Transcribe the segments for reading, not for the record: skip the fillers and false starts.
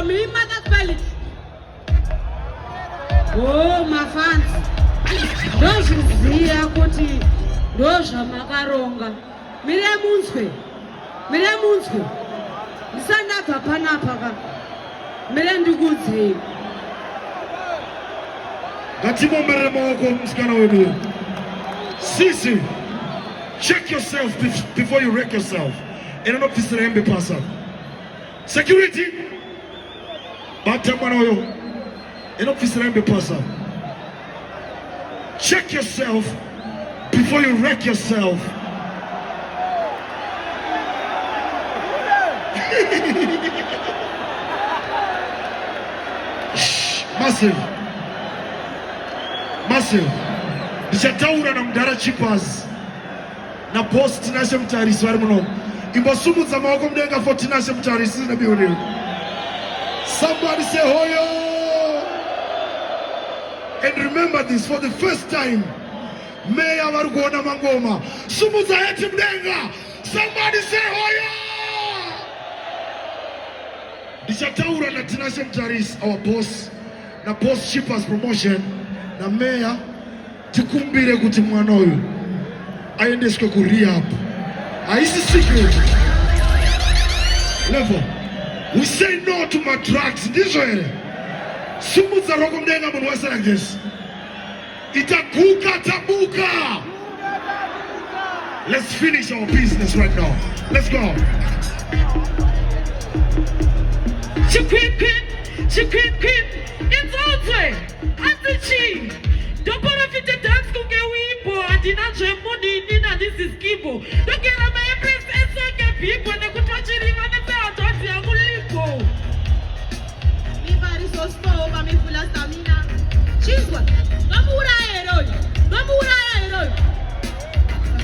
me mother spell it. Oh, my fans. Ndozviziva kuti ndozvamakaronga. Mire munzwe. Ndisandabva panapa ka. Mire ndikudzei. Ngatimuomberere maoko musikana wedu. Sisi, check yourself before you wreck yourself. Inanopfisira hembe pasa. Security. Bata mwana uyo. Inanopfisira hembe pasa. Check yourself before you wreck yourself. Massive. Ndichataura na mdara chippers na boss tinashe mtarisi wari muno. Imbosumudza maoko mudenga for tinashe mtarisi na building. Somebody say hoyo. And remember this, for the first time, Mayor vari kuona mangoma. Sumudza yeti mudenga. Somebody say hoyo. Ndichataura na tinashe mtarisi, our boss, na boss chippers promotion, na Mayor tikumbire kuti mwana uyu aendeswe ku rehab. Haisi secret. Level. We say no to my drugs. Ndizvo here. Sumudza roko mudenga munhu wese like this. Itaguka tabuka. Let's finish our business right now. Let's go. Chiquip. It's all way. At the chief. Don't put up in the dance cook a weepo. I did not have money in this is Kibo. Don't get on my embrace and so get people and I could touch it even if I don't see a good lipo. Me body so slow, but me full of stamina. Choose one. Gamura hero.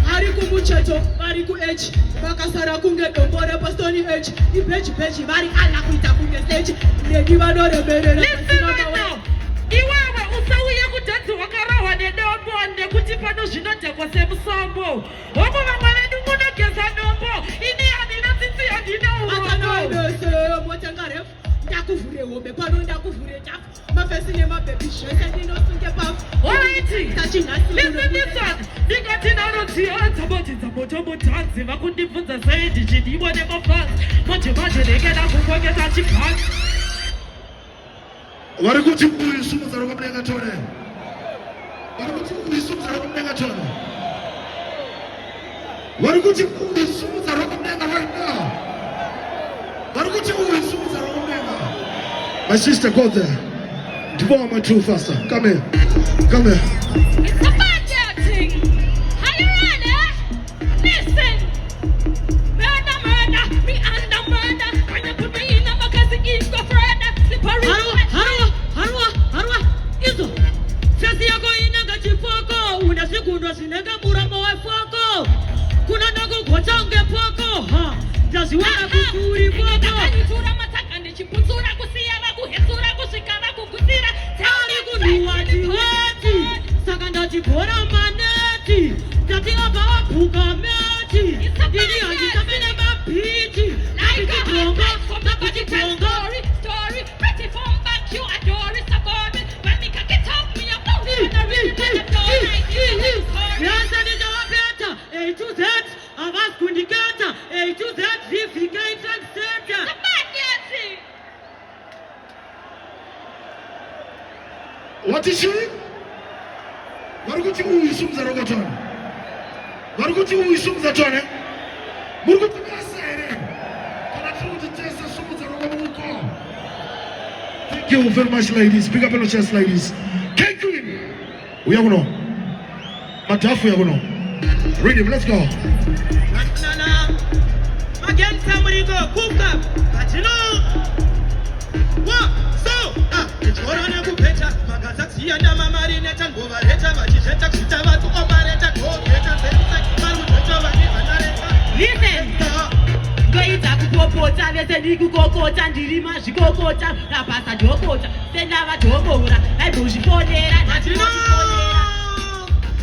Hariku muchacho, hariku H. Bakasara kunge dombore pastoni H. Ipechi, vari ala kuita kunge stage. Nedivano rebere. Listen right now. Iwewe usauye kutanzi wakarawa nedombo ande kuti pano zvinotekwa semusombo. Homo vamwe vedu munogeza dombo. Ini handina tsitsi handina urono. Motenga ref. Ndakuvhure hobe pano ndakuvhure tafu. Mafesi nemababy zvese ndinosunge pafu. Alrighty. Listen this one. Ndingati narodziya dzambo tanzi vakundibvunza sei ndichidiwa nemafans. Manje ndekeda kupoketa chiphanzi. Vari kuti uyu sumudza roko mudenga tone. Vari kuti uyu sumudza roko mudenga tone. Vari kuti uyu sumudza roko mudenga right now. Vari kuti uyu sumudza roko mudenga. My sister, go there. Devour my true faster. Come here. It's a bad thing. How you run, eh? Listen. Murder. Me under murder. When you put me in a magazine, it's go further. Slippery. Harwa. Izo. Sesi yako inanga chifoko. Una segundo sinega muramo wa foko. Kuna nago gocha unge poko. Jazi wana kukuri poko. Ndakanitura mataka ndichiputsura kusiyana kuhetsura kusvikana kugusira. Tari kunuwati. Saka ndachibhora maneti. Ndati apa wabuka meti. Ndini handisapine mabiti. Nakuchitonga. Story. Pretty phone back, you adore it, support it. When me can get up, me a bounce. Yasa nijawapeta. A to Z. Avas kundikata. A to Z. Zifika transcender. What is she? Vari kuti uyu sumudza roko tone. Vari kuti uyu sumudza tone. Muri kuti basa here. Kana tiri kuti tese sumudza roko muko. Thank you very much, ladies. Big up on your chest, ladies. King Queen. Uya kuno. Madafu ya kuno. Read him, let's go. Again, somebody go. Cook up. But you know. What? So, it's what I never better. Magazaxi and Mamarina and Bovareta, Vacheta, Kutavatu, Omareta, go get a listen. Goita kukokota, leseni kukokota, ndirima zvikokota, rapasa dhokota, sendava dhokora, naibuzviponera, natinozviponera.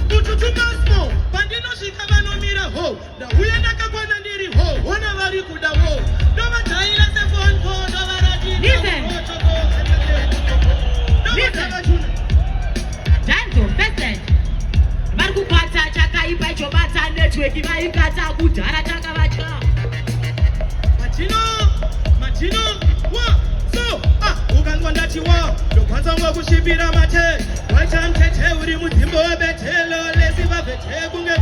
Kututumasmo, pandinosvika vanomira ho, ndauya ndakakwana ndiri ho, ona vari kuda ho, ndovadhaira sefoni ho, ndovaratira. Listen. network vaikata kudhara takavatya Matino, wa, so, ukanzwa ndati wa, ndokwanza ngwa kushipira mate, waita mtete uri mudzimbo webetelo, lesi vabete kunge.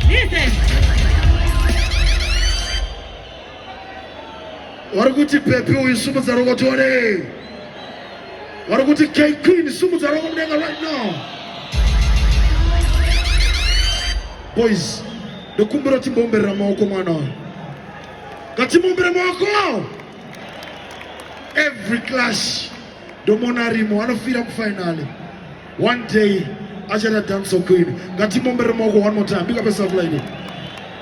listen Warikuti Pepe uyisumudza rokotore. Warikuti K Queen isumudza rokomdenga right now. Boys, ndokumbira timbombera maoko mwana. Ngatimbombera maoko. Every clash, domona rimo anofira kufinali. One day, achata dance queen. Ngatimbombera maoko one more time. Big up yourself lady.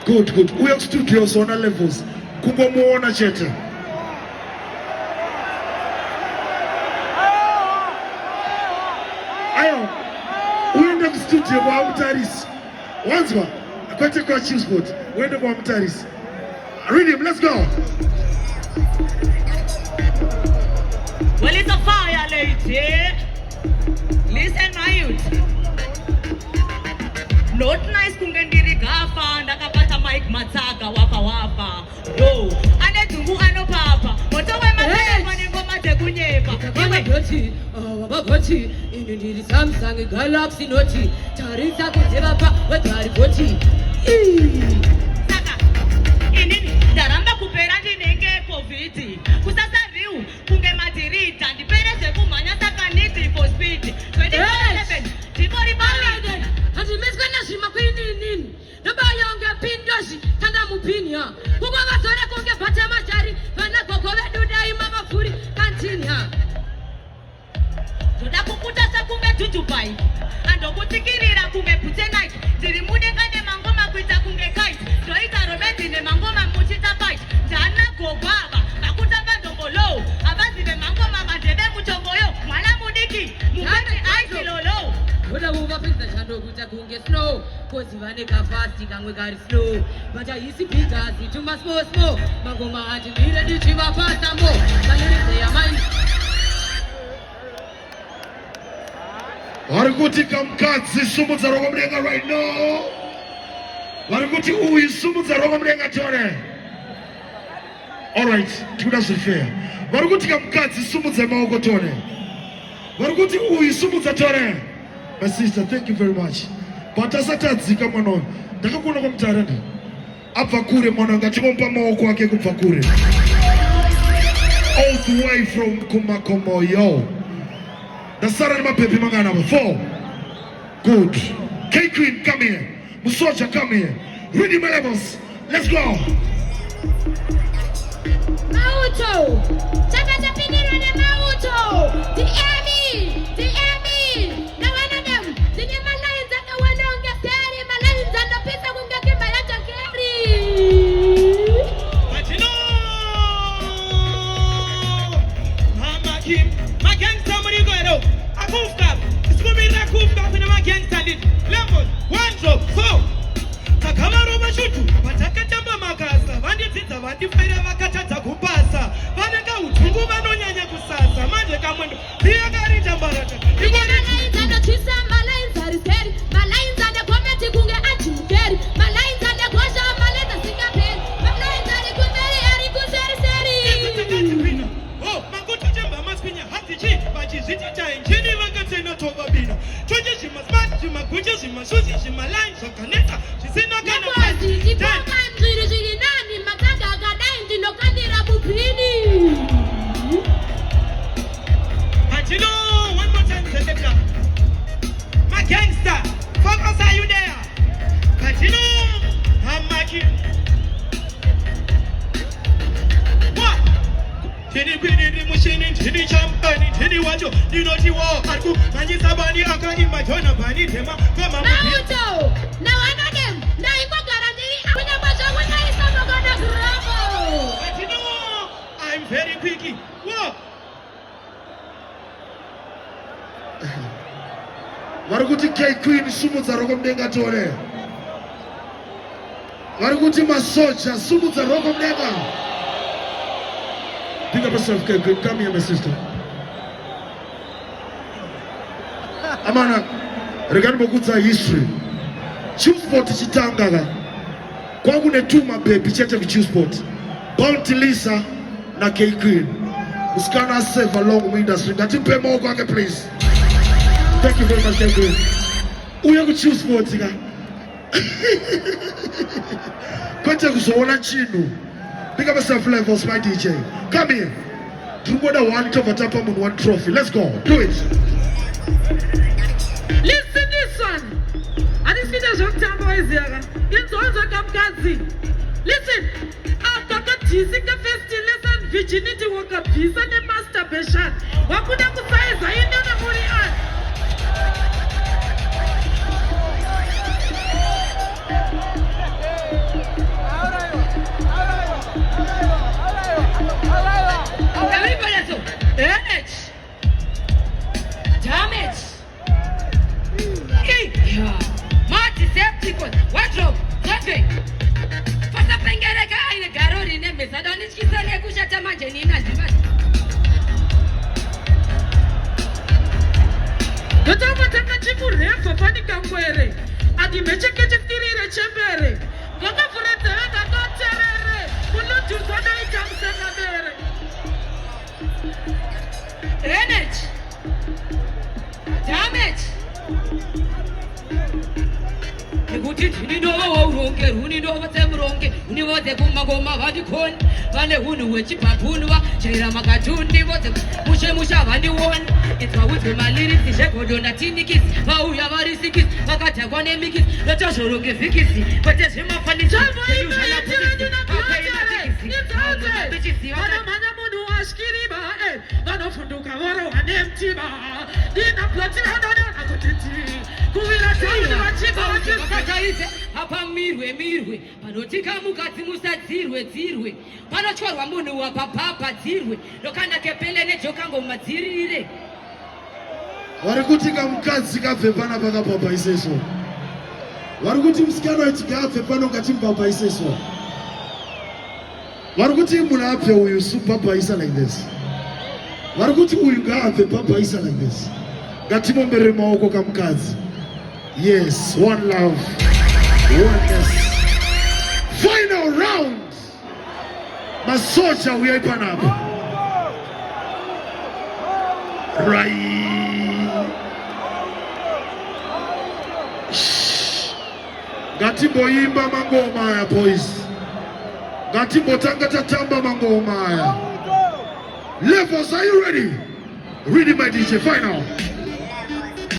Good. Uya studio zona levels. Kungomuona chete. Ayo, uende kustudio kwa mtarisi. Wanzwa, kwete kwa chill spot. Uende kwa mtarisi. Read him, let's go. well it's a fire lady listen my youth not nice kungendiri gafa ndakapata Mike Matsaga wafa yo ane dzungu anopapa moto wematemba nengoma dzekunyepa wabagoti ini ndiri Samsung Galaxy Note tarisa kudzeva pa wegari goti saka inini ndaramba kupera ndinenge covid kusasariu kunge madirita ndipere zvekumhanya saka niti for speed 24/7 ndibori balade handimeswe nazvima kuinini ndobayonge pindoshi tanda mupinya kukwavazore kunge bhata majari vana gogo vedu daima mafuri kantinya ndoda kukutasa kunge tutupai andokutsikirira kunge putenite ndiri mudenga nemangoma kuita kunge kite ndoita robendi nemangoma muchita fight ndana gogwava vakutamba ndombolo avazive mangoma mandeve muchongoyo mwana mudiki mukati aisilolo ndoda kuvapinza chando kuita kunge snow kozi vane kafasti kamwe kari slow but haisi bigazi tuma small mangoma handimire ndichivapasa mo kanirizeya mai Warikuti kamkadzi sumudza rokomdenga right now. Warikuti uyisumudza rokomdenga tore. Alright, tikuda fair. Warikuti kamkadzi sumudza maoko tore. Warikuti uyisumudza tore. My sister, thank you very much. But asatadzika mwana. Ndakakuona kwa mtaranda. Abva kure mwana ngachimompa maoko ake kubva kure. All the way from Kumakomo yo. Nasara ni mapepe mangana 4. Good. K Queen, come here. Musoja, come here. Ready my levels. Let's go. Mauto. Chaka chapiniro ne Mauto. The Emmy. Na one of them. The Malays and the one on the ferry. Malays and the pizza will get my letter carry. Matino! Mama Kim, my gangster money go ahead. A move cap. It's going to be a move cap in my gangster lead. Level, 1 drop, 4. Takamaro mashutu, pataka tamba makasa. Vandi tita, vandi fere vakatata kupasa. Vanaka utungu vanonyanya kusasa. Manje kamwendo, pia gari tambarata. Malays and the twisa, Malays are scary. Malays and the comedy kunge anti-scary. Malays and the kwasha, Malays are singapore. Malays are the kumeri, seri. Oh, makuta jamba maspinya hati chi. Bachi zita cha injini vakatena toba bina. Choje shima smart, shima kuja, shima suzi, shima line, shakaneta. Shisina kana Nyabozi, jipoka nzuri nani, matanga gadai, ndino kandira bupini. Matino, one more time, Selecta. My gangster, focus, are you there? Matino, I'm Maki. What? Tini Queen, the machine, Tini Champagne, Tini Wajo, Dinoti War, Alku, Manisa Bani, Akani, Majona Bani, Tema, come on. Mauto, now I know them. Now you got guarantee. I'm gonna show when I am gonna grab. Matino, I'm very picky. What? Warikuti K Queen sumudza rokomdenga tore. Warikuti masoja sumudza rokomdenga. Pick up yourself, K Queen. Come here, my sister. Amana, regarding Bogutsa history. Chief Sport Chitangaga. kwangu netuma baby chete vichu sport Bounty Lisa na K Queen usikana save along industry ngati mpe mo kwake please. Thank you very much K Queen. Uya kuchu sport ka kwete kuzoona chinu pick up yourself levels my DJ. Come here. Tumoda one top tapa mun one trophy. Let's go. Do it. Listen this one. Anisida jokutamba weziyaga. Inzonzo kamkazi. Listen. Akakatisi ka festive lesson virginity wakabhisa ne masturbation. Wakuda kusaiza inena muri an. Damage. Multi-septicon. Wardrobe. Nothing. Fasa pengereka aine garori nemesa. Doni chikisane kushata manje nina zibasi. Gotama taka chifu refa fani kamwere. Adi mecheke chiftirire chembere. Goga furetere gaga terere. Mulutu zona ikamsena bere. Energy. Damage. Nikuti tinido uronge, unido vatemronge, univote kumagoma vadikon, vane hunu wechipapunwa, chaira makatundi vote, musha vandi won. It's my with my lyrics, shekodonda tinikis, vauya varisikis, vakatakwa nemikis, lotashoroke fikisi, vateshe mafani Jambo ime yetireni na kuatere. Nitaote. Mana munu ashkiriba. Vanofunduka waro wanemtiba. Dina ploti hadana nakutiti. Kuwira tauni wachiba Kataise, hapa mirwe, panotika mukati musa panochorwa munhu wapapapa dzirwe, lokanda kepele nejokango madzirire. Warikuti kamkazi kafe pana paka papa iseso. Warikuti msikano etikafe pano kati papa iseso. Warikuti muna ape uyu su papa isa like this. Warikuti uyu gafe papa isa like this. Gati mombere maoko kamkazi. Yes, one love, oneness. Final round. Masocha we open up. Right. Gatimbo yimba mangoma ya boys. Gatimbo tangata tamba mangoma ya. Levels, are you ready? Ready my DJ, final.